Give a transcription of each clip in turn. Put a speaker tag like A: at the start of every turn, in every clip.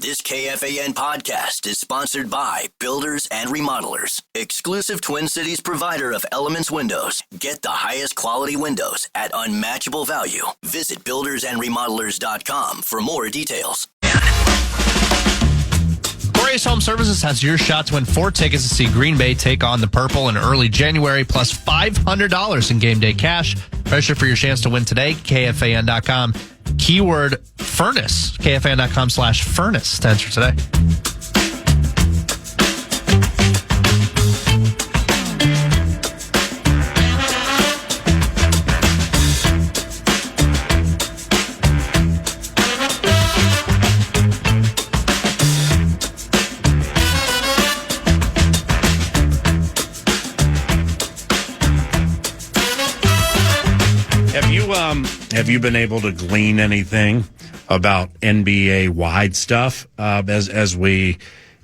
A: This KFAN podcast is sponsored by Builders and Remodelers, exclusive Twin Cities provider of Elements Windows. Get the highest quality windows at unmatchable value. Visit buildersandremodelers.com for more details.
B: Flores Home Services has your shot to win 4 tickets to see Green Bay take on the Purple in early January, plus $500 in game day cash. Register for your chance to win today. KFAN.com. Keyword furnace. KFAN.com/furnace to enter today.
C: Have you been able to glean anything about NBA-wide stuff as we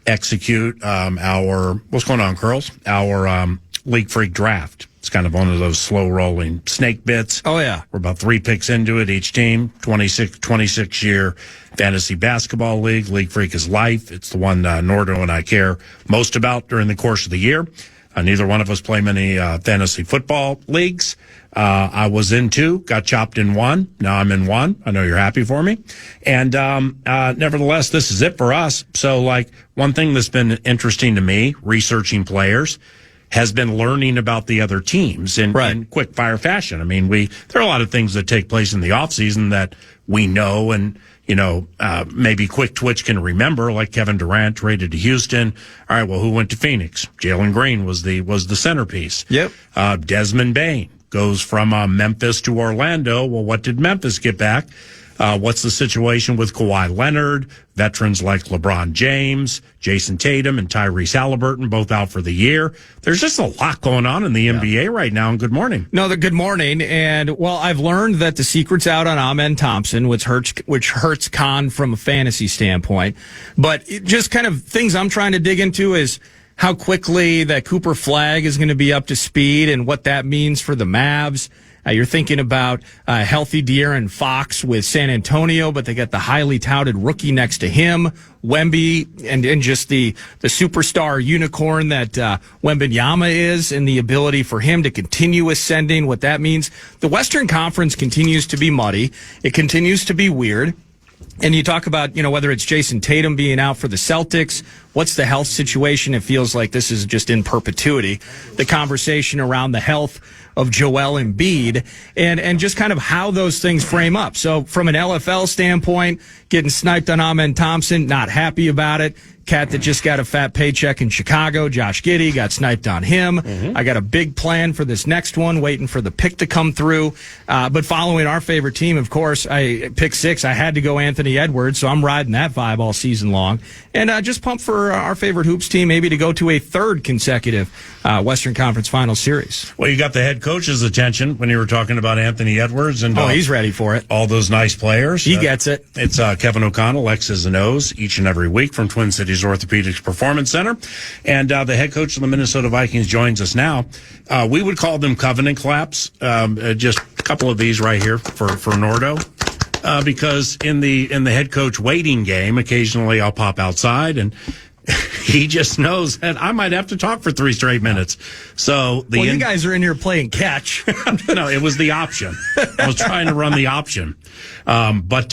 C: execute our what's going on, Curls? Our League Freak draft. It's kind of one of those slow-rolling snake bits.
D: Oh, yeah.
C: We're about 3 picks into it each team. 26-year fantasy basketball league. League Freak is life. It's the one Nordo and I care most about during the course of the year. Neither one of us play many fantasy football leagues. I was in 2, got chopped in 1. Now I'm in 1. I know you're happy for me. And nevertheless, this is it for us. So, one thing that's been interesting to me, researching players, has been learning about the other teams in quick fire fashion. I mean, there are a lot of things that take place in the offseason that we know and, maybe quick twitch can remember, like Kevin Durant traded to Houston. All right, well, who went to Phoenix? Jalen Green was the centerpiece.
D: Yep.
C: Desmond Bane goes from Memphis to Orlando. Well, what did Memphis get back? What's the situation with Kawhi Leonard? Veterans like LeBron James, Jason Tatum, and Tyrese Halliburton, both out for the year. There's just a lot going on in the NBA right now, and good morning.
D: No, good morning. And, well, I've learned that the secret's out on Amen Thompson, which hurts Khan from a fantasy standpoint. But just kind of things I'm trying to dig into is how quickly that Cooper Flagg is going to be up to speed and what that means for the Mavs. You're thinking about healthy De'Aaron Fox with San Antonio, but they got the highly touted rookie next to him, Wemby, and just the superstar unicorn that Wembanyama is, and the ability for him to continue ascending, what that means. The Western Conference continues to be muddy. It continues to be weird. And you talk about, whether it's Jason Tatum being out for the Celtics, what's the health situation? It feels like this is just in perpetuity. The conversation around the health of Joel Embiid and just kind of how those things frame up. So from an LFL standpoint, getting sniped on Amen Thompson, not happy about it. Cat that just got a fat paycheck in Chicago, Josh Giddey, got sniped on him. Mm-hmm. I got a big plan for this next one, waiting for the pick to come through. But following our favorite team, of course, I picked 6. I had to go Anthony Edwards, so I'm riding that vibe all season long. And just pumped for our favorite hoops team, maybe to go to a 3rd consecutive Western Conference Final Series.
C: Well, you got the head coach's attention when you were talking about Anthony Edwards. And
D: he's ready for it.
C: All those nice players.
D: He gets it.
C: It's Kevin O'Connell, X's and O's, each and every week from Twin Cities Orthopedics Performance Center. And the head coach of the Minnesota Vikings joins us now. We would call them covenant claps. Just a couple of these right here for Nordo. Because in the head coach waiting game, occasionally I'll pop outside and he just knows that I might have to talk for 3 straight minutes. So
D: you guys are in here playing catch.
C: No, it was the option. I was trying to run the option. But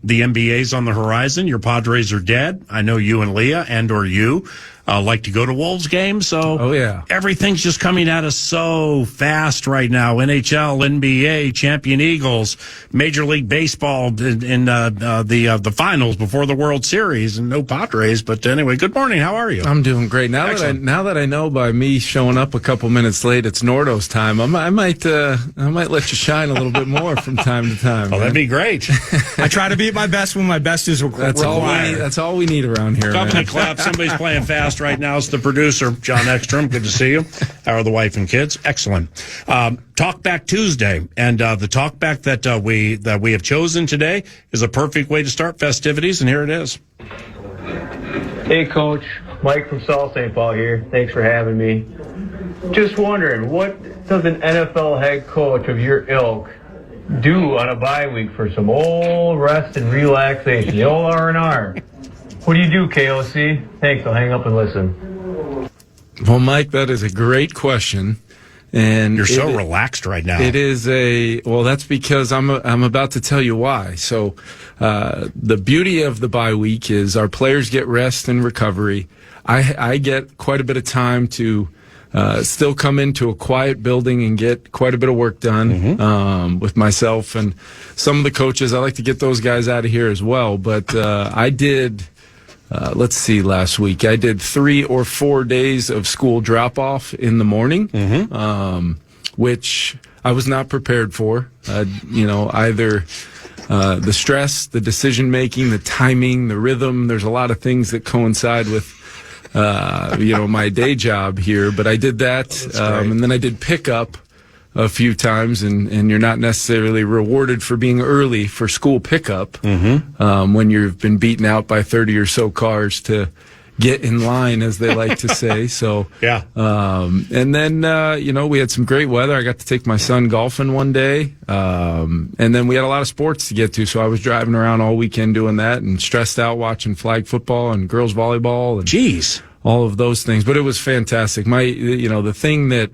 C: the NBA's on the horizon. Your Padres are dead. I know you and Leah or you like to go to Wolves games. So everything's just coming at us so fast right now. NHL, NBA, champion Eagles, Major League Baseball in the finals before the World Series, and no Padres. But anyway, good morning. How are you?
E: I'm doing great. Now that I know by me showing up a couple minutes late, it's Nordo's time. I might let you shine a little bit more from time to time.
C: Well, that'd be great.
D: I try to be at my best when my best is required.
E: That's all we need around here.
C: Company clap. Somebody's playing fast right now. It's the producer, John Ekstrom. Good to see you. How are the wife and kids? Excellent. Talkback Tuesday, and the talkback that we have chosen today is a perfect way to start festivities, and here it is.
F: Hey, Coach. Mike from South St. Paul here. Thanks for having me. Just wondering, what does an NFL head coach of your ilk do on a bye week for some old rest and relaxation, the old R&R? What do you do, KOC? Thanks, I'll hang up and listen.
E: Well, Mike, that is a great question. And
C: you're so relaxed right now.
E: It is that's because I'm about to tell you why. So, the beauty of the bye week is our players get rest and recovery. I get quite a bit of time to still come into a quiet building and get quite a bit of work done with myself and some of the coaches. I like to get those guys out of here as well. But I did. Let's see, last week I did 3 or 4 days of school drop off in the morning, which I was not prepared for. Either the stress, the decision making, the timing, the rhythm. There's a lot of things that coincide with, my day job here. But I did that, and then I did pickup a few times, and you're not necessarily rewarded for being early for school pickup when you've been beaten out by 30 or so cars to get in line, as they like to say. So,
C: yeah.
E: And then, we had some great weather. I got to take my son golfing one day. And then we had a lot of sports to get to. So I was driving around all weekend doing that and stressed out watching flag football and girls volleyball and all of those things. But it was fantastic. The thing that,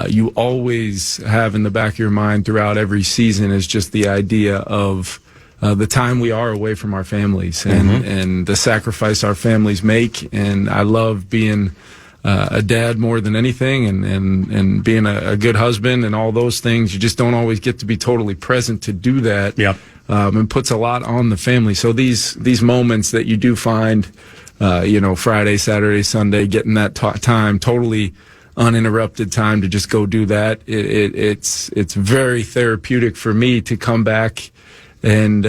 E: you always have in the back of your mind throughout every season is just the idea of the time we are away from our families and the sacrifice our families make. And I love being a dad more than anything, and being a good husband and all those things. You just don't always get to be totally present to do that.
C: Yep.
E: And puts a lot on the family. So these moments that you do find, Friday, Saturday, Sunday, getting that time totally uninterrupted time to just go do that. It's very therapeutic for me to come back and,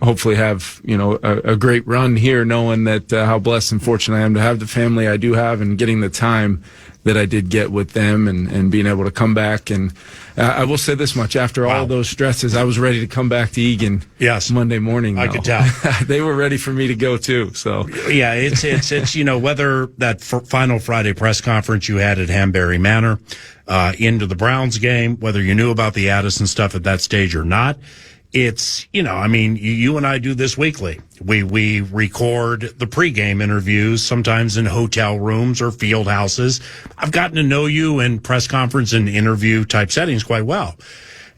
E: hopefully have, a great run here, knowing that how blessed and fortunate I am to have the family I do have and getting the time that I did get with them and being able to come back. And I will say this much, after all those stresses, I was ready to come back to Egan Monday morning.
C: I could tell.
E: They were ready for me to go too. So
C: yeah, it's whether that final Friday press conference you had at Hanbury Manor, into the Browns game, whether you knew about the Addison stuff at that stage or not, it's, you and I do this weekly. We record the pregame interviews, sometimes in hotel rooms or field houses. I've gotten to know you in press conference and interview type settings quite well.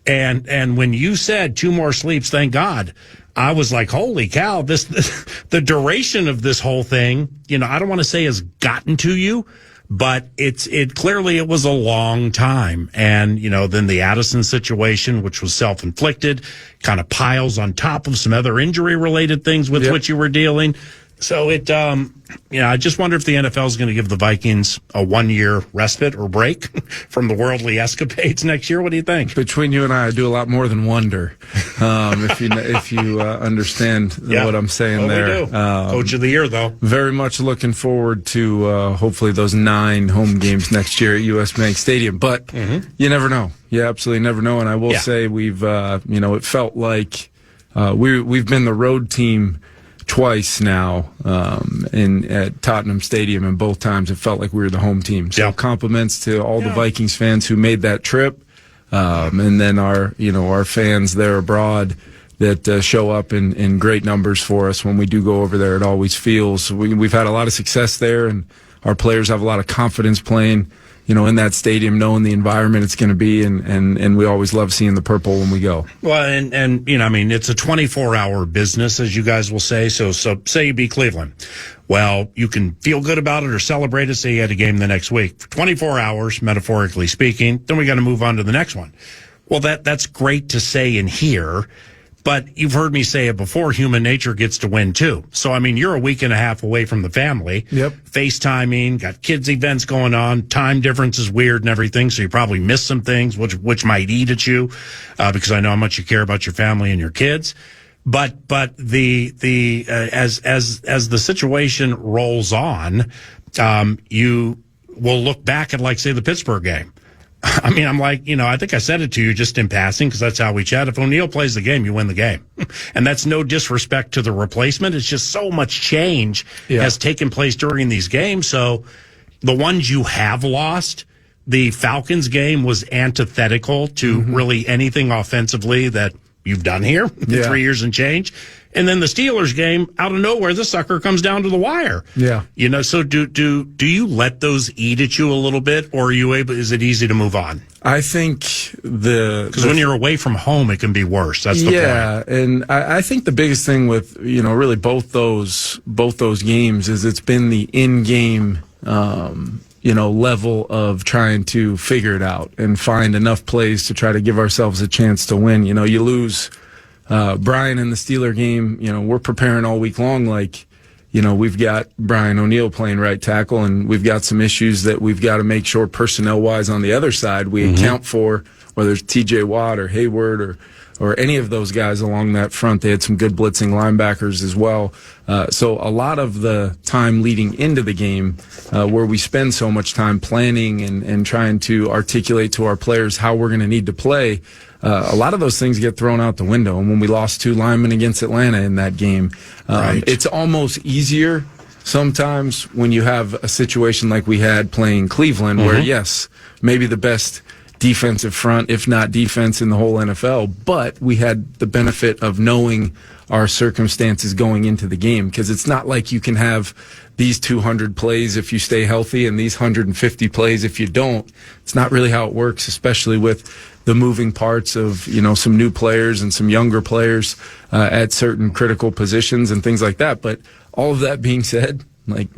C: And when you said 2 more sleeps, thank God, I was like, holy cow, the duration of this whole thing, I don't want to say has gotten to you, but it clearly was a long time. And, then the Addison situation, which was self-inflicted, kind of piles on top of some other injury related things with which you were dealing. So I just wonder if the NFL is going to give the Vikings a 1-year respite or break from the escapades next year. What do you think?
E: Between you and I do a lot more than wonder. If you understand what I'm saying there.
C: We do. Coach of the year, though.
E: Very much looking forward to hopefully those 9 home games next year at US Bank Stadium. But you never know. You absolutely never know. And I will say we've, it felt like we've been the road team twice now at Tottenham Stadium, and both times it felt like we were the home team. So compliments to all the Vikings fans who made that trip, and then our fans there abroad that show up in great numbers for us when we do go over there. It always feels we've had a lot of success there, and our players have a lot of confidence playing in that stadium, knowing the environment it's going to be, and we always love seeing the purple when we go.
C: Well, and it's a 24-hour business, as you guys will say. So say you beat Cleveland. Well, you can feel good about it or celebrate it. Say you had a game the next week. For 24 hours, metaphorically speaking, then we got to move on to the next one. Well, that's great to say and hear. But you've heard me say it before, human nature gets to win too. So, you're a week and a half away from the family.
E: Yep.
C: FaceTiming, got kids events going on, time difference is weird and everything. So you probably miss some things, which might eat at you, because I know how much you care about your family and your kids. But as the situation rolls on, you will look back at, say, the Pittsburgh game. I'm like, I think I said it to you just in passing because that's how we chat. If O'Neal plays the game, you win the game. And that's no disrespect to the replacement. It's just so much change has taken place during these games. So the ones you have lost, the Falcons game was antithetical to really anything offensively that you've done here in 3 years and change. And then the Steelers game, out of nowhere, the sucker comes down to the wire.
E: Yeah.
C: So do you let those eat at you a little bit, or are you able? Is it easy to move on?
E: I think
C: because when you're away from home, it can be worse. That's the point.
E: Yeah, and I think the biggest thing with really both those games is it's been the in-game level of trying to figure it out and find enough plays to try to give ourselves a chance to win. You lose Brian in the Steeler game. We're preparing all week long we've got Brian O'Neill playing right tackle, and we've got some issues that we've got to make sure personnel-wise on the other side we account for, whether it's T.J. Watt or Hayward or any of those guys along that front. They had some good blitzing linebackers as well. So a lot of the time leading into the game, where we spend so much time planning and trying to articulate to our players how we're going to need to play, a lot of those things get thrown out the window. And when we lost 2 linemen against Atlanta in that game, it's almost easier sometimes when you have a situation like we had playing Cleveland, where, yes, maybe the best defensive front, if not defense, in the whole NFL, but we had the benefit of knowing our circumstances going into the game, because it's not like you can have these 200 plays if you stay healthy and these 150 plays if you don't. It's not really how it works, especially with the moving parts of some new players and some younger players at certain critical positions and things like that. But all of that being said,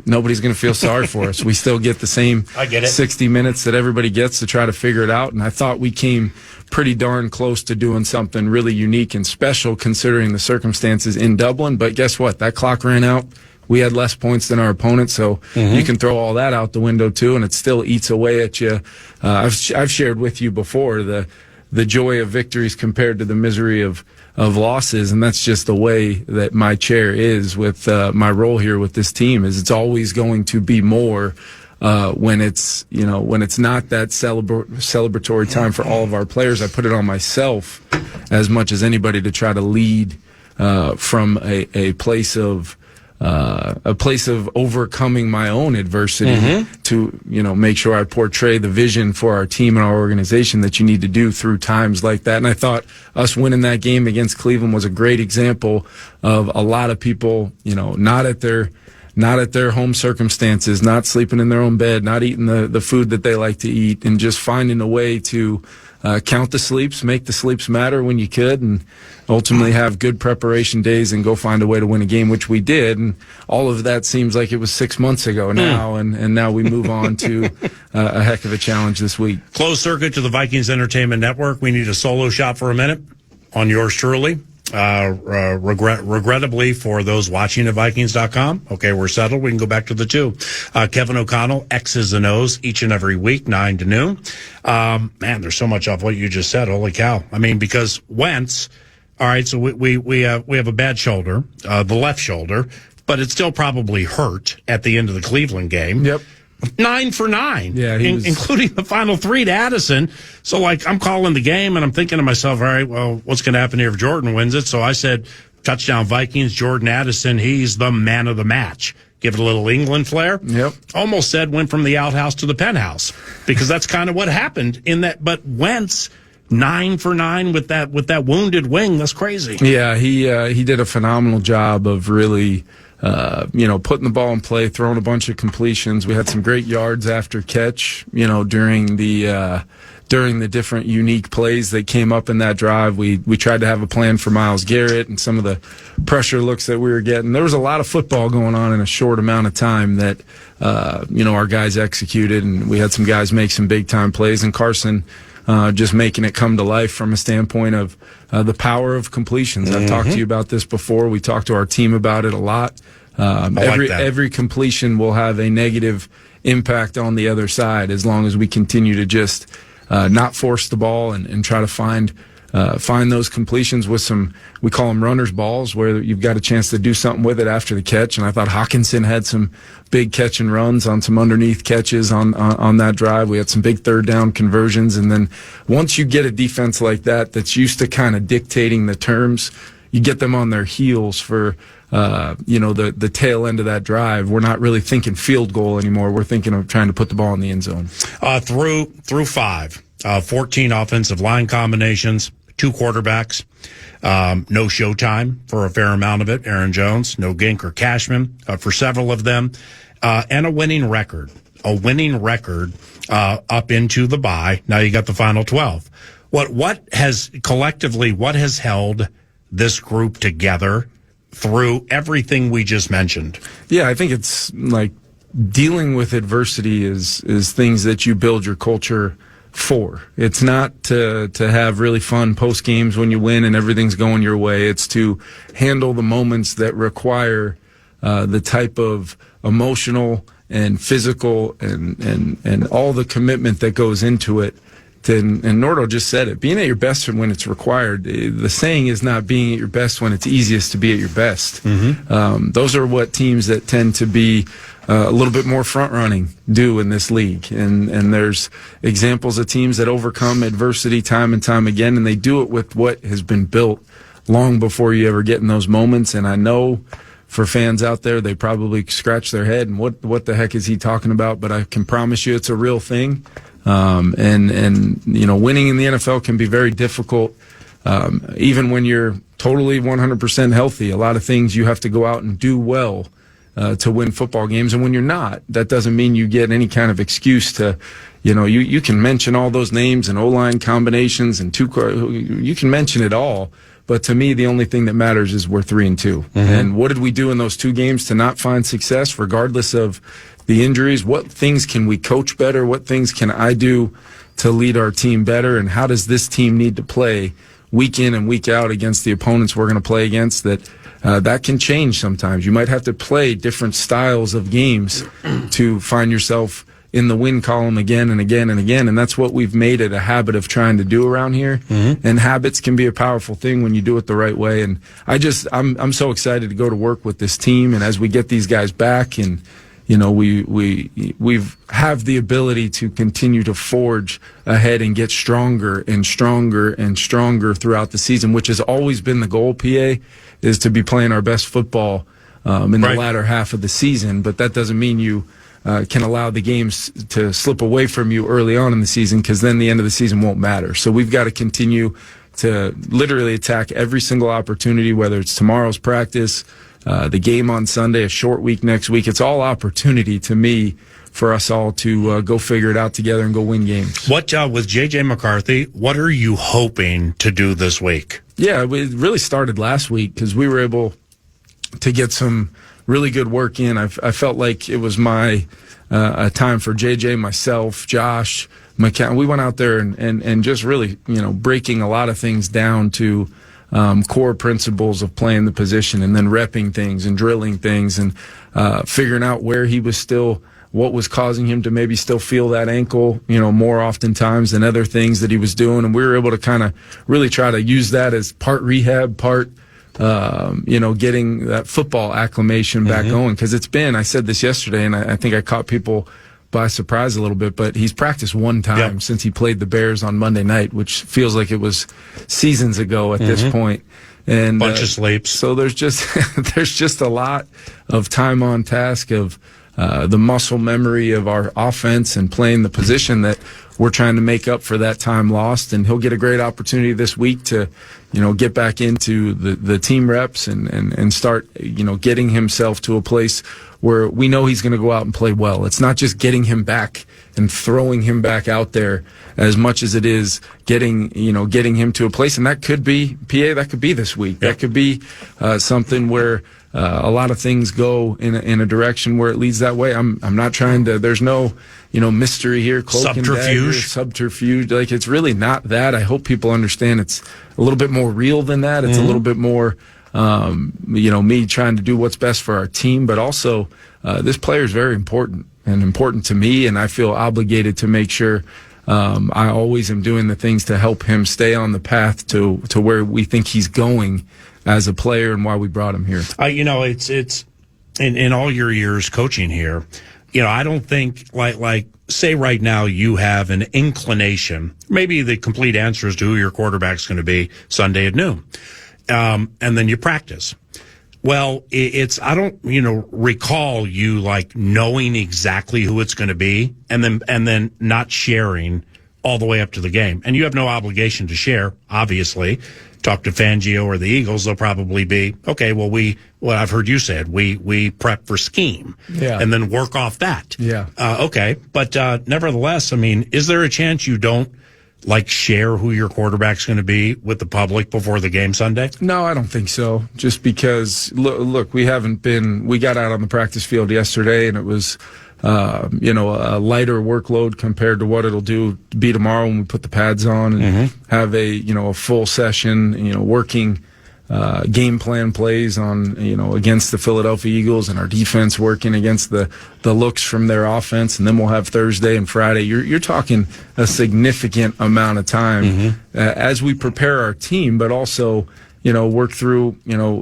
E: nobody's going to feel sorry for us. We still get the same 60 minutes that everybody gets to try to figure it out. And I thought we came pretty darn close to doing something really unique and special considering the circumstances in Dublin. But guess what? That clock ran out. We had less points than our opponent, so you can throw all that out the window too, and it still eats away at you. I've shared with you before the joy of victories compared to the misery of losses, and that's just the way that my chair is with my role here with this team. Is it's always going to be more when it's not that celebratory time for all of our players. I put it on myself as much as anybody to try to lead from a place of overcoming my own adversity to, make sure I portray the vision for our team and our organization that you need to do through times like that. And I thought us winning that game against Cleveland was a great example of a lot of people, not at their home circumstances, not sleeping in their own bed, not eating the food that they like to eat, and just finding a way to count the sleeps, make the sleeps matter when you could, and ultimately have good preparation days and go find a way to win a game, which we did. And all of that seems like it was 6 months ago now, and now we move on to a heck of a challenge this week.
C: Closed circuit to the Vikings Entertainment Network. We need a solo shot for a minute on yours truly. Regrettably for those watching at Vikings.com. Okay, we're settled. We can go back to the 2. Kevin O'Connell, X's and O's each and every week, 9 to noon. Man, there's so much off what you just said. Holy cow. I mean, because Wentz, all right, so we have a bad shoulder, the left shoulder, but it still probably hurt at the end of the Cleveland game.
E: Yep.
C: 9 for 9,
E: including
C: the final 3 to Addison. So, I'm calling the game, and I'm thinking to myself, all right, well, what's going to happen here if Jordan wins it? So I said, touchdown Vikings, Jordan Addison, he's the man of the match. Give it a little England flair.
E: Yep.
C: Almost said went from the outhouse to the penthouse, because that's kind of what happened in that. But Wentz, 9 for 9 with that wounded wing. That's crazy.
E: Yeah, he did a phenomenal job of really putting the ball in play, throwing a bunch of completions. We had some great yards after catch, during the different unique plays that came up in that drive. We tried to have a plan for Myles Garrett and some of the pressure looks that we were getting. There was a lot of football going on in a short amount of time that, our guys executed, and we had some guys make some big time plays, and Carson, just making it come to life from a standpoint of the power of completions. I've talked to you about this before. We talked to our team about it a lot. Every completion will have a negative impact on the other side as long as we continue to just not force the ball and try to find those completions with some, we call them runner's balls, where you've got a chance to do something with it after the catch. And I thought Hawkinson had some big catch and runs on some underneath catches on that drive. We had some big third down conversions. And then once you get a defense like that that's used to kind of dictating the terms, you get them on their heels for the tail end of that drive. We're not really thinking field goal anymore. We're thinking of trying to put the ball in the end zone.
C: Through 5, 14 offensive line combinations, 2 quarterbacks, no showtime for a fair amount of it. Aaron Jones, no Gink or Cashman for several of them, and a winning record. Up into the bye. Now you got the final 12. What has held this group together through everything we just mentioned?
E: Yeah, I think it's like dealing with adversity is things that you build your culture for. It's not to have really fun post games when you win and everything's going your way. It's to handle the moments that require the type of emotional and physical and all the commitment that goes into it. And Nordo just said it, being at your best when it's required. The saying is not being at your best when it's easiest to be at your best. Those are what teams that tend to be a little bit more front-running do in this league. And there's examples of teams that overcome adversity time and time again, and they do it with what has been built long before you ever get in those moments. And I know for fans out there, they probably scratch their head and what the heck is he talking about? But I can promise you it's a real thing. And you know, winning in the NFL can be very difficult. Even when you're totally 100% healthy, a lot of things you have to go out and do well to win football games. And when you're not, that doesn't mean you get any kind of excuse to, you know, you can mention all those names and O-line combinations and you can mention it all. But to me, the only thing that matters is we're 3-2. And what did we do in those 2 games to not find success, regardless of the injuries? What things can we coach better? What things can I do to lead our team better? And how does this team need to play week in and week out against the opponents we're going to play against? That can change sometimes. You might have to play different styles of games to find yourself in the win column again and again and again. And that's what we've made it a habit of trying to do around here. And habits can be a powerful thing when you do it the right way. And I'm so excited to go to work with this team. And as we get these guys back, and you know, we've have the ability to continue to forge ahead and get stronger and stronger and stronger throughout the season, which has always been the goal, PA, is to be playing our best football in the latter half of the season. But that doesn't mean you can allow the games to slip away from you early on in the season, because then the end of the season won't matter. So we've got to continue to literally attack every single opportunity, whether it's tomorrow's practice, the game on Sunday, a short week next week. It's all opportunity to me for us all to go figure it out together and go win games.
C: What with J.J. McCarthy, what are you hoping to do this week?
E: Yeah, it really started last week because we were able to get some really good work in. I felt like it was my a time for JJ, myself, Josh, McCann. We went out there and just really, you know, breaking a lot of things down to core principles of playing the position, and then repping things and drilling things and figuring out where he was still, what was causing him to maybe still feel that ankle, you know, more oftentimes than other things that he was doing. And we were able to kind of really try to use that as part rehab, part you know, getting that football acclimation back going. Because it's been, I said this yesterday, and I think I caught people by surprise a little bit, but he's practiced one time since he played the Bears on Monday night, which feels like it was seasons ago at this point. And
C: bunch of sleeps.
E: So there's just a lot of time on task of the muscle memory of our offense and playing the position that we're trying to make up for that time lost. And he'll get a great opportunity this week to, you know, get back into the team reps and start, you know, getting himself to a place where we know he's going to go out and play well. It's not just getting him back and throwing him back out there as much as it is getting him to a place. And that could be, PA, that could be this week. That could be something where a lot of things go in a direction where it leads that way. I'm not trying to, there's no, you know, mystery here, cloak and dagger, subterfuge. Like, it's really not that. I hope people understand it's a little bit more real than that. It's a little bit more, you know, me trying to do what's best for our team, but also this player is very important and important to me, and I feel obligated to make sure I always am doing the things to help him stay on the path to where we think he's going as a player and why we brought him here.
C: You know, it's in all your years coaching here, you know, I don't think like say right now you have an inclination, maybe the complete answer as to who your quarterback's going to be Sunday at noon. And then you practice. Well, I don't, you know, recall you like knowing exactly who it's going to be and then not sharing all the way up to the game. And you have no obligation to share, obviously. Talk to Fangio or the Eagles, they'll probably be, okay, well, I've heard you said, we prep for scheme and then work off that.
E: Yeah.
C: Okay. But, nevertheless, I mean, is there a chance you don't share who your quarterback's going to be with the public before the game Sunday?
E: No, I don't think so. Just because, look, we got out on the practice field yesterday and it was, a lighter workload compared to what it'll be tomorrow when we put the pads on and have a full session, working game plan plays on, against the Philadelphia Eagles and our defense working against the looks from their offense. And then we'll have Thursday and Friday. You're talking a significant amount of time as we prepare our team, but also, work through,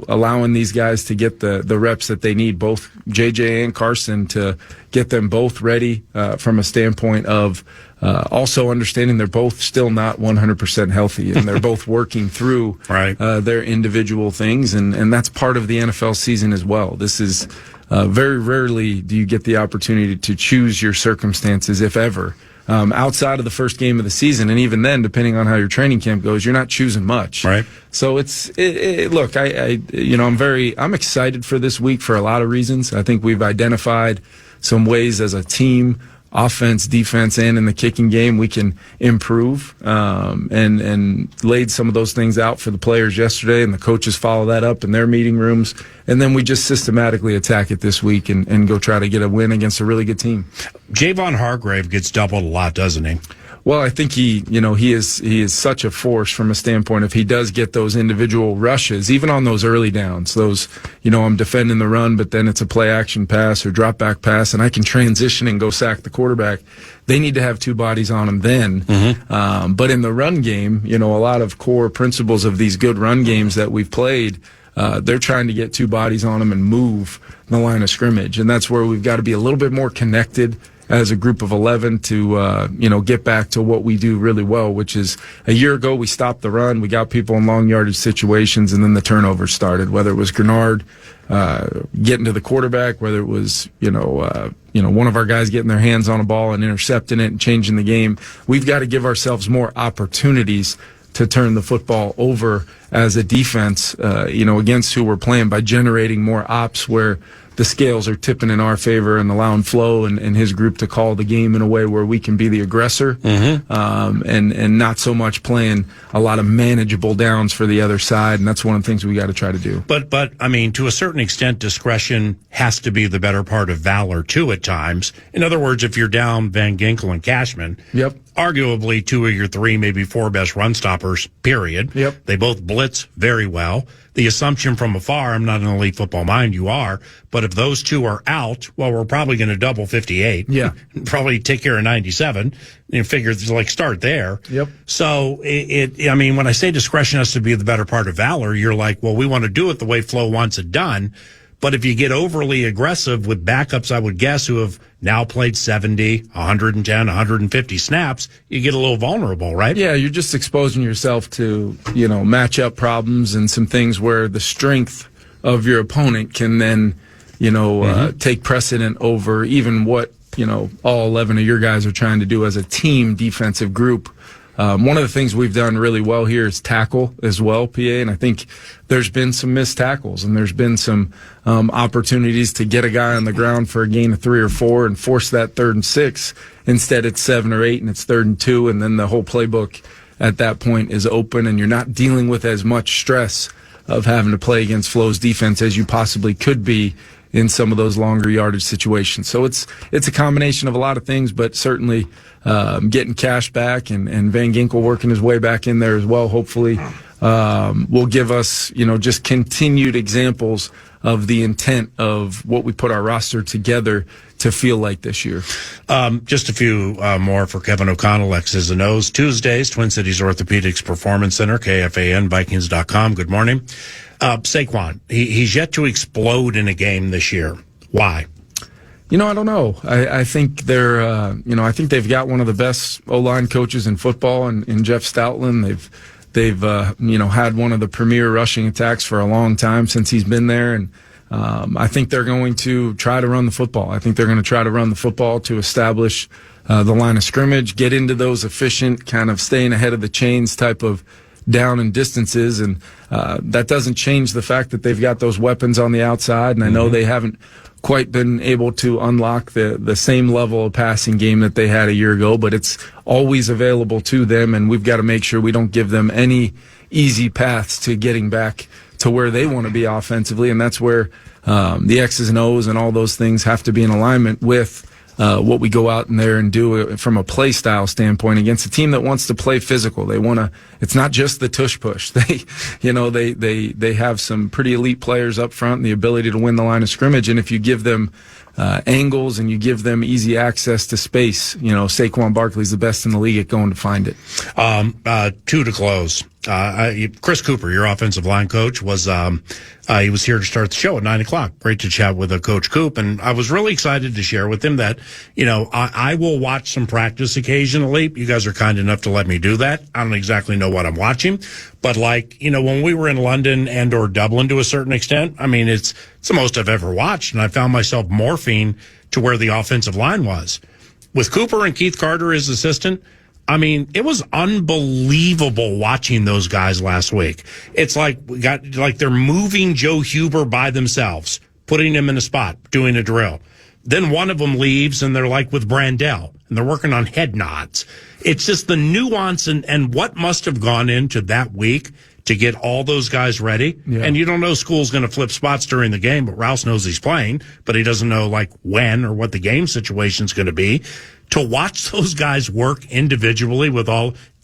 E: allowing these guys to get the reps that they need, both JJ and Carson, to get them both ready from a standpoint of also understanding they're both still not 100% healthy and they're both working through their individual things. And that's part of the NFL season as well. This is very rarely do you get the opportunity to choose your circumstances, if ever. Outside of the first game of the season, and even then, depending on how your training camp goes, you're not choosing much.
C: Right.
E: So look, I'm excited for this week for a lot of reasons. I think we've identified some ways as a team, offense, defense, and in the kicking game, we can improve, and laid some of those things out for the players yesterday, and the coaches follow that up in their meeting rooms. And then we just systematically attack it this week and go try to get a win against a really good team.
C: Javon Hargrave gets doubled a lot, doesn't he?
E: Well, I think he is such a force from a standpoint if he does get those individual rushes, even on those early downs, those, I'm defending the run, but then it's a play action pass or drop back pass and I can transition and go sack the quarterback. They need to have two bodies on him then. But in the run game, a lot of core principles of these good run games that we've played, they're trying to get two bodies on them and move the line of scrimmage. And that's where we've got to be a little bit more connected as a group of 11 to, get back to what we do really well, which is a year ago we stopped the run, we got people in long yardage situations, and then the turnovers started, whether it was Grenard getting to the quarterback, whether it was, one of our guys getting their hands on a ball and intercepting it and changing the game. We've got to give ourselves more opportunities to turn the football over as a defense, against who we're playing by generating more ops where the scales are tipping in our favor and allowing Flo and his group to call the game in a way where we can be the aggressor, and not so much playing a lot of manageable downs for the other side. And that's one of the things we got to try to do.
C: But I mean, to a certain extent, discretion has to be the better part of valor too at times. In other words, if you're down Van Ginkel and Cashman, arguably two of your three, maybe four best run stoppers, period. They both blitz very well. The assumption from afar, I'm not an elite football mind, you are, but if those two are out, well, we're probably going to double 58. Probably take care of 97. Figure start there. So when I say discretion has to be the better part of valor, you're like, well, we want to do it the way Flo wants it done. But if you get overly aggressive with backups, I would guess, who have now played 70, 110, 150 snaps, you get a little vulnerable, right?
E: Yeah, you're just exposing yourself to, matchup problems and some things where the strength of your opponent can then, take precedent over even what, all 11 of your guys are trying to do as a team defensive group. One of the things we've done really well here is tackle as well, PA, and I think there's been some missed tackles and there's been some opportunities to get a guy on the ground for a gain of 3 or 4 and force that 3rd and 6. Instead, it's 7 or 8 and it's 3rd and 2, and then the whole playbook at that point is open and you're not dealing with as much stress of having to play against Flo's defense as you possibly could be in some of those longer yardage situations. So it's a combination of a lot of things, but certainly getting Cash back and Van Ginkel working his way back in there as well, hopefully, will give us, just continued examples of the intent of what we put our roster together to feel like this year.
C: Just a few more for Kevin O'Connell, X's and O's. Tuesdays, Twin Cities Orthopedics Performance Center, KFAN, Vikings.com. Good morning. Saquon, he's yet to explode in a game this year. Why?
E: I don't know. I think they're, I think they've got one of the best O-line coaches in football in Jeff Stoutland. They've had one of the premier rushing attacks for a long time since he's been there. And, I think they're going to try to run the football. I think they're going to try to run the football to establish the line of scrimmage, get into those efficient kind of staying ahead of the chains type of down and distances. And that doesn't change the fact that they've got those weapons on the outside. And I know they haven't quite been able to unlock the same level of passing game that they had a year ago, but it's always available to them, and we've got to make sure we don't give them any easy paths to getting back to where they want to be offensively, and that's where the X's and O's and all those things have to be in alignment with what we go out in there and do from a play style standpoint against a team that wants to play physical. They want to. It's not just the tush push. They have some pretty elite players up front and the ability to win the line of scrimmage. And if you give them angles and you give them easy access to space, Saquon Barkley's the best in the league at going to find it.
C: Two to close. Chris Cooper, your offensive line coach, was he was here to start the show at 9:00. Great to chat with Coach Coop, and I was really excited to share with him that I will watch some practice occasionally. You guys are kind enough to let me do that. I don't exactly know what I'm watching, but when we were in London and or Dublin to a certain extent, I mean it's the most I've ever watched, and I found myself morphing to where the offensive line was with Cooper and Keith Carter as assistant. I mean, it was unbelievable watching those guys last week. It's like they're moving Joe Huber by themselves, putting him in a spot, doing a drill. Then one of them leaves and they're like with Brandell and they're working on head nods. It's just the nuance and what must have gone into that week to get all those guys ready. Yeah. And you don't know School's going to flip spots during the game, but Rouse knows he's playing, but he doesn't know when or what the game situation's going to be. To watch those guys work individually with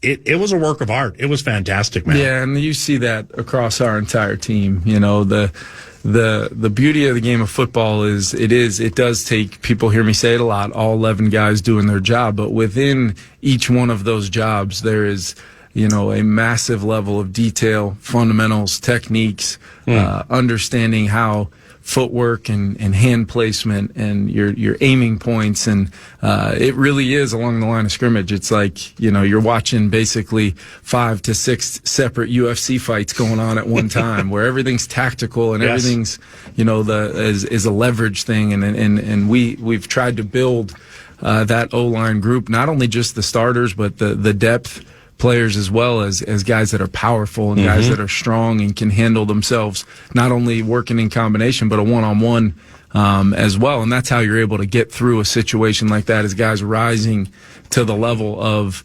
C: it was a work of art. It was fantastic, man.
E: Yeah, and you see that across our entire team. The beauty of the game of football is it does take, people hear me say it a lot, all 11 guys doing their job, but within each one of those jobs there is a massive level of detail, fundamentals, techniques, understanding how footwork and hand placement and your aiming points, and it really is along the line of scrimmage. It's like you're watching basically 5 to 6 separate UFC fights going on at one time, where everything's tactical and everything's is a leverage thing, and we've tried to build that O-line group, not only just the starters but the depth players as well as guys that are powerful and guys that are strong and can handle themselves, not only working in combination but a one-on-one as well. And that's how you're able to get through a situation like that, is guys rising to the level of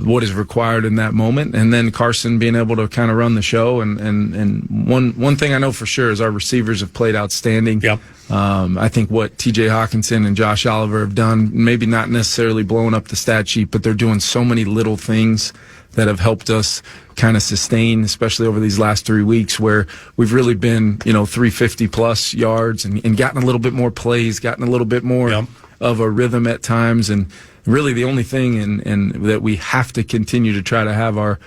E: what is required in that moment, and then Carson being able to kind of run the show. And one thing I know for sure is our receivers have played outstanding.
C: Yep.
E: I think what TJ Hawkinson and Josh Oliver have done, maybe not necessarily blowing up the stat sheet, but they're doing so many little things that have helped us kind of sustain, especially over these last 3 weeks, where we've really been 350 plus yards and gotten a little bit more plays, gotten a little bit more of a rhythm at times. And really the only thing and that we have to continue to try to have our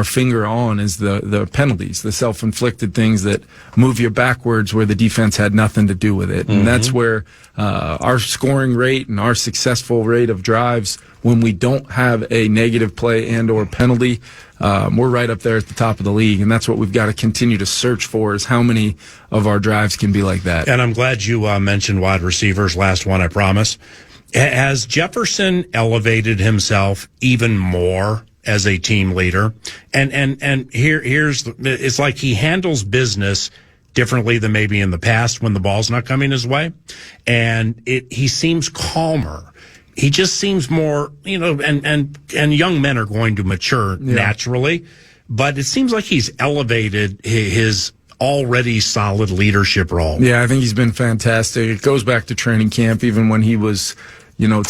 E: finger on is the penalties, the self-inflicted things that move you backwards where the defense had nothing to do with it. And that's where our scoring rate and our successful rate of drives, when we don't have a negative play and or penalty, we're right up there at the top of the league. And that's what we've got to continue to search for, is how many of our drives can be like that.
C: And I'm glad you mentioned wide receivers. Last one, I promise. Has Jefferson elevated himself even more as a team leader? And it's like he handles business differently than maybe in the past when the ball's not coming his way. And he seems calmer. He just seems more, and young men are going to mature naturally, but it seems like he's elevated his already solid leadership role.
E: Yeah, I think he's been fantastic. It goes back to training camp, even when he was had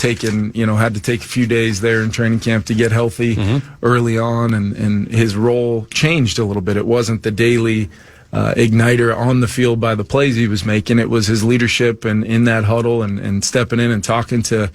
E: to take a few days there in training camp to get healthy early on, and his role changed a little bit. It wasn't the daily igniter on the field by the plays he was making. It was his leadership and in that huddle and stepping in and talking to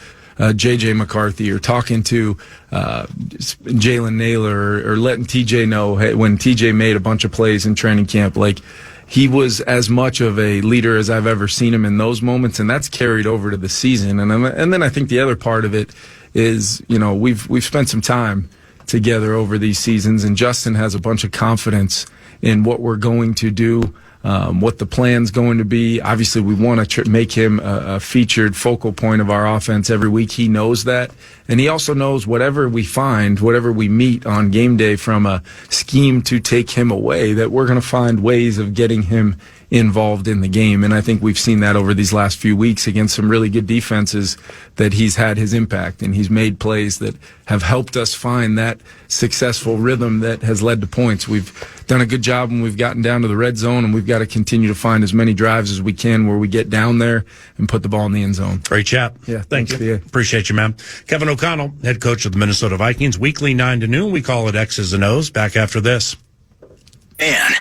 E: J.J. McCarthy or talking to Jalen Naylor or letting TJ know, hey, when TJ made a bunch of plays in training camp, like, he was as much of a leader as I've ever seen him in those moments, and that's carried over to the season. And then I think the other part of it is, we've spent some time together over these seasons, and Justin has a bunch of confidence in what we're going to do what the plan's going to be. Obviously, we want to make him a featured focal point of our offense every week. He knows that. And he also knows whatever we find, whatever we meet on game day from a scheme to take him away, that we're going to find ways of getting him involved in the game. And I think we've seen that over these last few weeks against some really good defenses, that he's had his impact and he's made plays that have helped us find that successful rhythm that has led to points. We've done a good job when we've gotten down to the red zone, and we've got to continue to find as many drives as we can where we get down there and put the ball in the end zone.
C: Great chat.
E: Yeah,
C: thanks. Appreciate you, man. Kevin O'Connell, head coach of the Minnesota Vikings, weekly 9 to noon. We call it X's and O's. Back after this.
A: And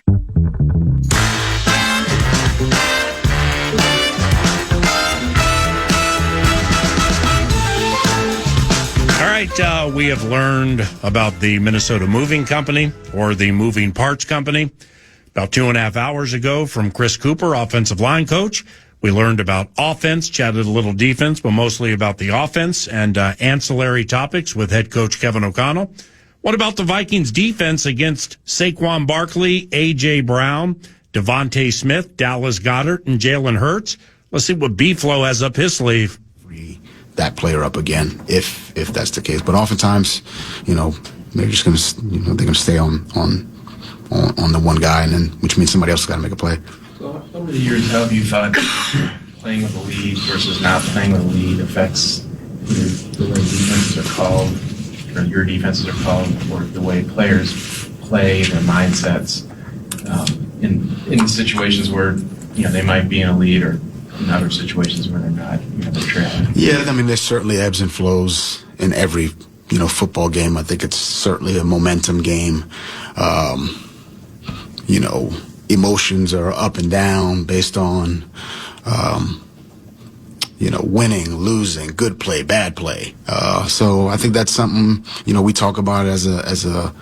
A: all right, we have learned about the Minnesota Moving Company, or the Moving Parts Company, about 2.5 hours ago from Chris Cooper, offensive line coach. We learned about offense, chatted a little defense, but mostly about the offense and ancillary topics with head coach Kevin O'Connell. What about the Vikings defense against Saquon Barkley, A.J. Brown, Devontae Smith, Dallas Goedert, and Jalen Hurts? Let's see what B-Flow has up his sleeve.
G: That player up again, if that's the case. But oftentimes, they're just going to, they're going to stay on the one guy, and then which means somebody else has got to make a play.
H: So over the years, how have you thought playing with a lead versus not playing with a lead affects either the way defenses are called, or your defenses are called, or the way players play, their mindsets in situations where they might be in a lead, or in other situations where they're not, they're trailing? Yeah,
G: I mean, there's certainly ebbs and flows in every, football game. I think it's certainly a momentum game. Emotions are up and down based on, winning, losing, good play, bad play. So I think that's something, we talk about as a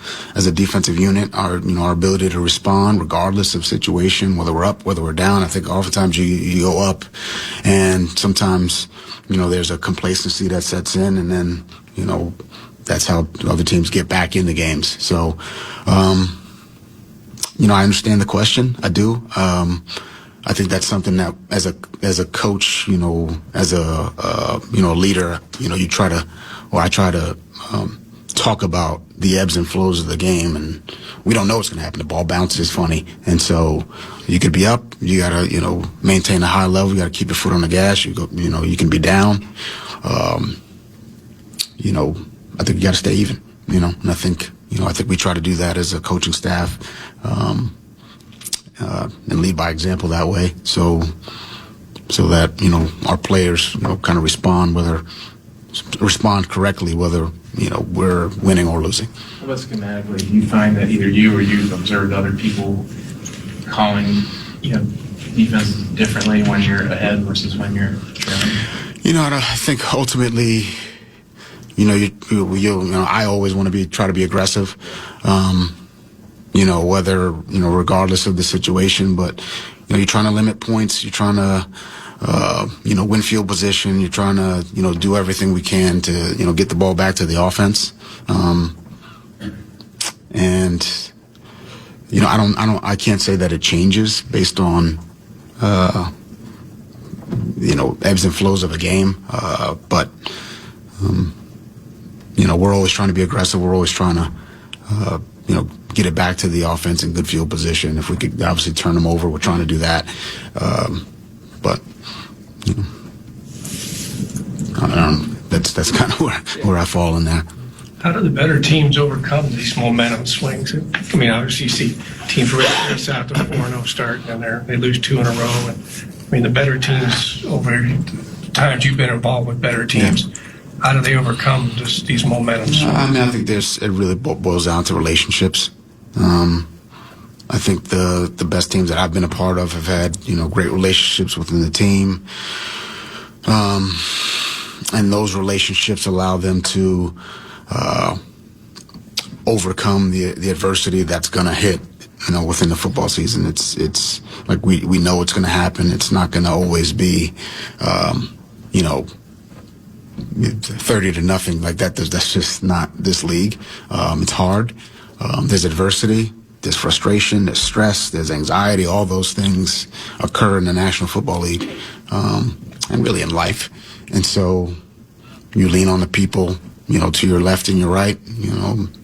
G: defensive unit, our ability to respond regardless of situation, whether we're up, whether we're down. I think oftentimes you go up, and sometimes, there's a complacency that sets in, and then, that's how other teams get back in the games. So, I understand the question. I do. I think that's something that as a coach, as a leader, I try to talk about the ebbs and flows of the game, and we don't know what's going to happen. The ball bounces funny, and so you could be up. You got to maintain a high level. You got to keep your foot on the gas. You can be down. I think you got to stay even. And I think we try to do that as a coaching staff. And lead by example that way, so that our players kind of respond correctly, whether we're winning or losing.
H: How about schematically? Do you find that either you or you've observed other people calling defenses differently when you're ahead versus when you're trailing?
G: I think ultimately, I always want to try to be aggressive. Whether, regardless of the situation, but, you're trying to limit points, you're trying to, win field position, you're trying to, do everything we can to, get the ball back to the offense. I can't say that it changes based on, ebbs and flows of a game. But we're always trying to be aggressive. We're always trying to, get it back to the offense in good field position. If we could obviously turn them over, we're trying to do that. But I don't know. That's kind of where I fall in that.
I: How do the better teams overcome these momentum swings? I mean, obviously you see teams race out to a 4-0 start, and they lose 2 in a row. And the better teams, over the times you've been involved with better teams, how do they overcome just these momentum swings?
G: I think it really boils down to relationships. I think the best teams that I've been a part of have had, great relationships within the team. And those relationships allow them to overcome the adversity that's going to hit, within the football season. It's like we know it's going to happen. It's not going to always be, 30-0 like that. That's just not this league. It's hard. There's adversity. there's frustration, there's stress, there's anxiety. All those things occur in the National Football League, and really in life. And so you lean on the people, to your left and your right,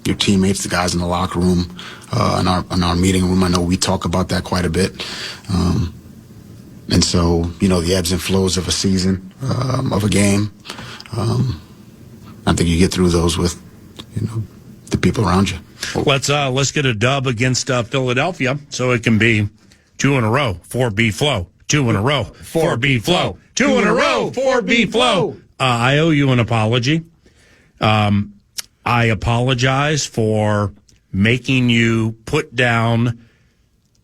G: your teammates, the guys in the locker room, in our meeting room. I know we talk about that quite a bit. And so, the ebbs and flows of a season, of a game, I think you get through those with, the people around you.
C: Let's get a dub against Philadelphia so it can be 2 in a row, 4B flow, 2 in a row, 4B flow, 2 in a row, 4B flow. I owe you an apology. I apologize for making you put down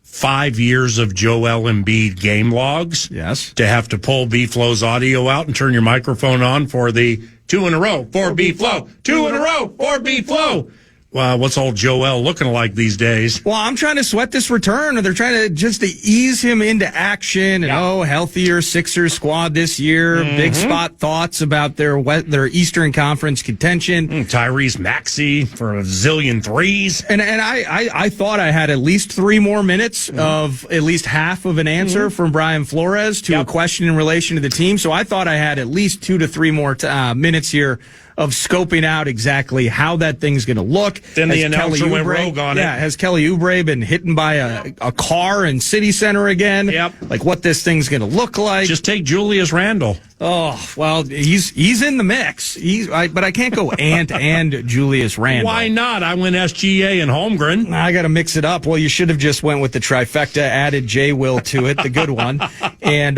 C: 5 years of Joel Embiid game logs.
D: Yes.
C: To have to pull B-Flow's audio out and turn your microphone on for the 2 in a row, 4B flow, 2 in a row, 4B flow. What's old Joel looking like these days?
D: Well, I'm trying to sweat this return, or they're trying to just to ease him into action. And healthier Sixers squad this year. Big spot thoughts about their Eastern Conference contention.
C: Tyrese Maxey for a zillion threes.
D: And I thought I had at least 3 more minutes of at least half of an answer from Brian Flores to a question in relation to the team. So I thought I had at least 2 to 3 more minutes here of scoping out exactly how that thing's going to look.
C: Then the announcer went rogue on it.
D: Yeah, has Kelly Oubre been hitten by a car in City Center again?
C: Yep.
D: Like what this thing's going to look like.
C: Just take Julius Randle.
D: Oh, well, he's in the mix. But I can't go Ant and Julius Randle.
C: Why not? I went SGA and Holmgren.
D: I got to mix it up. Well, you should have just went with the trifecta, added J Will to it, the good one,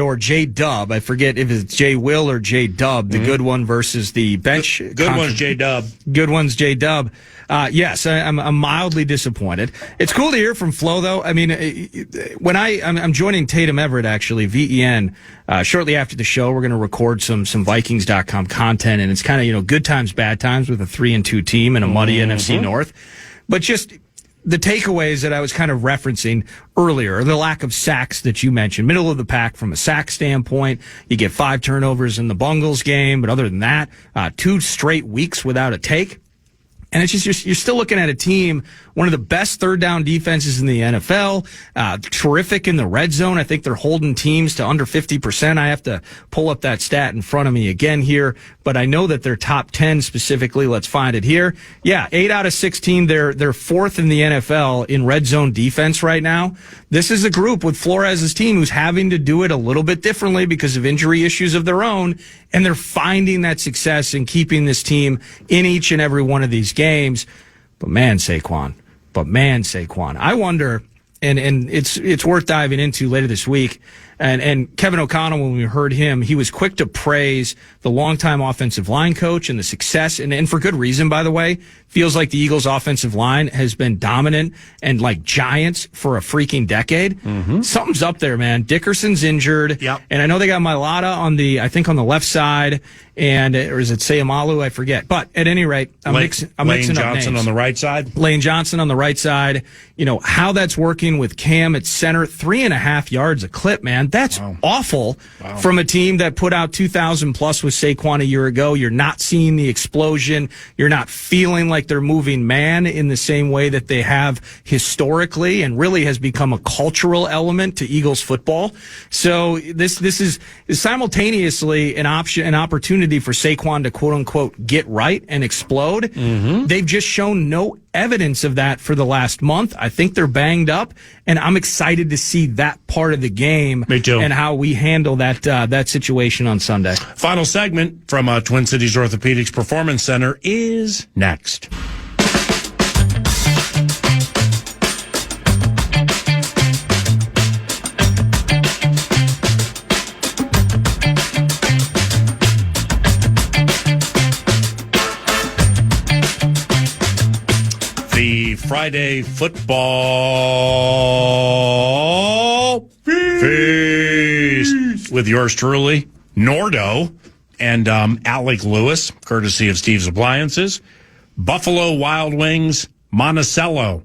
D: or J Dub. I forget if it's J Will or J Dub, the good one versus the bench.
C: Good one's J Dub.
D: Good one's J Dub. Yes, I'm mildly disappointed. It's cool to hear from Flo, though. I mean, when I'm joining Tatum Everett, actually, VEN, shortly after the show, we're going to record some Vikings.com content, and it's kind of, good times, bad times with a 3-2 team and a muddy NFC North. But just the takeaways that I was kind of referencing earlier, the lack of sacks that you mentioned, middle of the pack from a sack standpoint. You get 5 turnovers in the Bungles game, but other than that, 2 straight weeks without a take. And it's just, you're still looking at a team, one of the best third down defenses in the NFL, terrific in the red zone. I think they're holding teams to under 50%. I have to pull up that stat in front of me again here, but I know that they're top 10 specifically. Let's find it here. Yeah, 8 out of 16. They're 4th in the NFL in red zone defense right now. This is a group with Flores' team who's having to do it a little bit differently because of injury issues of their own, and they're finding that success in keeping this team in each and every one of these games. But man, Saquon. I wonder, and it's worth diving into later this week. And Kevin O'Connell, when we heard him, he was quick to praise the longtime offensive line coach and the success, and for good reason, by the way. Feels like the Eagles' offensive line has been dominant and like giants for a freaking decade. Something's up there, man. Dickerson's injured.
C: Yep.
D: And I know they got Mailata on the left side, or is it Sayamalu? I forget. But at any rate, I'm mixing up
C: Lane Johnson
D: names.
C: on the right side.
D: Lane Johnson on the right side. How that's working with Cam at center, 3.5 yards a clip, man. That's awful from a team that put out 2,000 plus with Saquon a year ago. You're not seeing the explosion. You're not feeling like they're moving man in the same way that they have historically, and really has become a cultural element to Eagles football. So this is simultaneously an opportunity for Saquon to quote unquote get right and explode. They've just shown no evidence of that for the last month. I think they're banged up, and I'm excited to see that part of the game.
C: Me too.
D: And how we handle that situation on Sunday.
C: Final segment from Twin Cities Orthopedics Performance Center is next. The Friday football feast with yours truly, Nordo, and Alec Lewis, courtesy of Steve's Appliances. Buffalo Wild Wings, Monticello.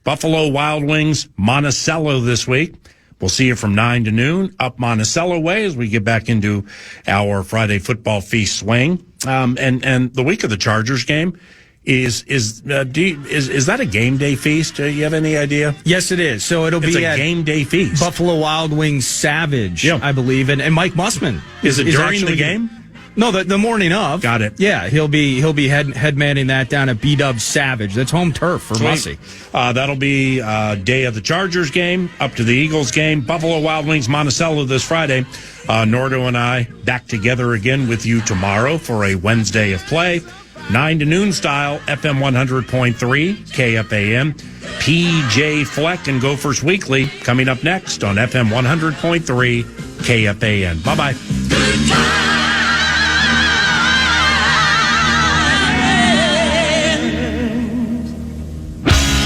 C: Buffalo Wild Wings, Monticello this week. We'll see you from 9 to noon up Monticello way as we get back into our Friday football feast swing. And the week of the Chargers game, Is that a game day feast? You have any idea?
D: Yes, it is. So it'll
C: It's
D: be
C: a
D: at
C: game day feast.
D: Buffalo Wild Wings Savage,
C: Yeah.
D: I believe, and Mike Mussman
C: Is it during
D: actually
C: the game?
D: No, the morning of.
C: Got it.
D: Yeah, he'll be head manning that down at B-Dub Savage. That's home turf for Mussy.
C: That'll be day of the Chargers game, up to the Eagles game. Buffalo Wild Wings Monticello this Friday. Nordo and I back together again with you tomorrow for a Wednesday of play. 9 to noon style, FM 100.3, KFAN. PJ Fleck and Gophers Weekly coming up next on FM 100.3, KFAN. Bye-bye.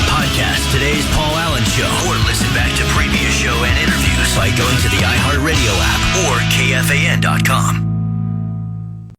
A: Podcast today's Paul Allen Show, or listen back to previous show and interviews by going to the iHeartRadio app or KFAN.com.